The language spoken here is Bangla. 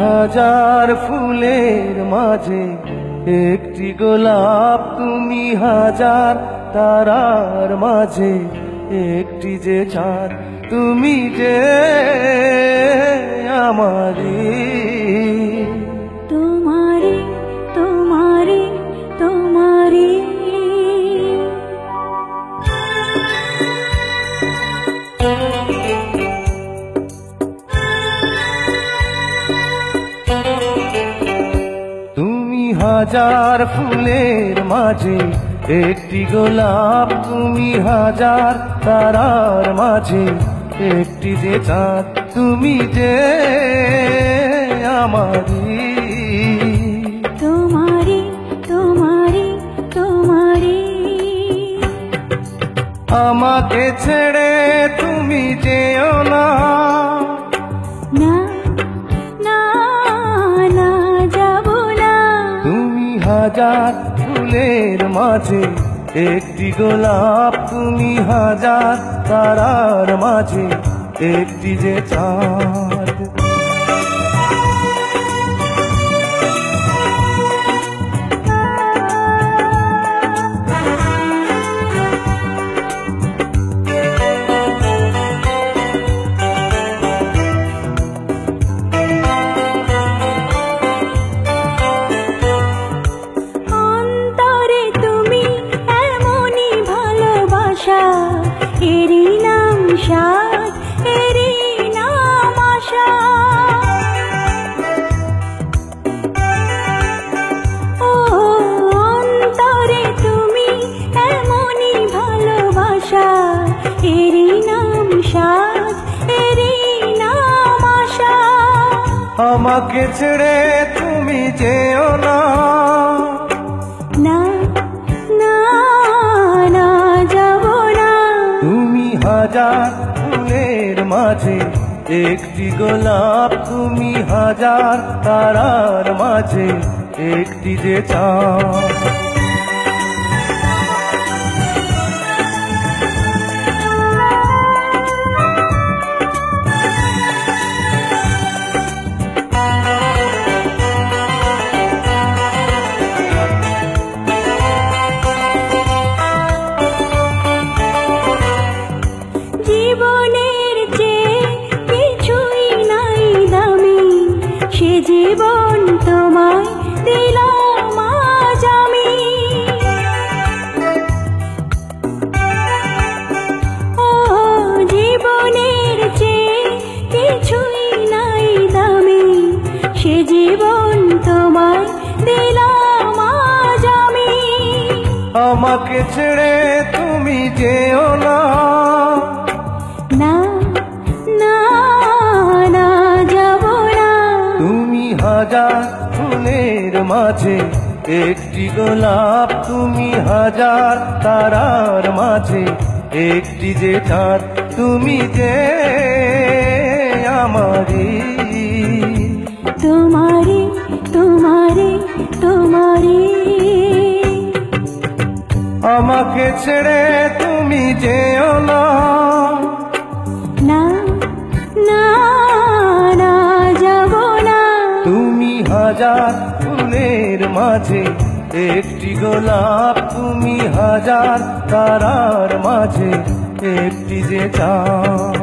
হাজার ফুলের মাঝে একটি গোলাপ, তুমি হাজার তারার মাঝে একটি যে চাঁদ, তুমি যে আমারি। তোমারি তোমারি তোমারি তুমি হাজার ফুলের মাঝে একটি গোলাপ, তুমি হাজার তারার মাঝে একটি যে চাঁদ, তুমি যে আমারি। তোমারি তোমারি তোমারি আমাকে ছেড়ে তুমি যেও না, না না না যাব না। তুমি হাজার ফুলের মাঝে একটি গোলাপ, তুমি হাজার তারার মাঝে একটি যে চাঁদ। অন্তরে তুমি এমনই ভালোবাসা, এরই নাম সাধ, এরই নাম আশা। ও অন্তরে তুমি এমনই ভালোবাসা, এরই নাম সাধ, এরই নাম আশা। আমাকে ছেড়ে তুমি যেও না, না না না যাব না। তুমি হাজার ফুলের মাঝে একটি গোলাপ, তুমি হাজার তারার মাঝে একটি যে চাঁদ। জীবনের চেয়ে কিছুই নাই দামি, সে জীবন তোমায় দিলাম আজ আমি। ও জীবনের চেয়ে কিছুই নাই দামি, সে জীবন তোমায় দিলাম আজ আমি। আমাকে ছেড়ে তুমি যেও না, না না না যাব না। তুমি হাজার ফুলের মাঝে একটি গোলাপ, তুমি হাজার তারার মাঝে একটি যে চাঁদ, তুমি যে আমারি। তোমারি তোমারি তোমারি আমাকে ছেড়ে তুমি যেও না, না না না যাব না। তুমি হাজার ফুলের মাঝে একটি গোলাপ, তুমি হাজার তারার মাঝে একটি যে চাঁদ।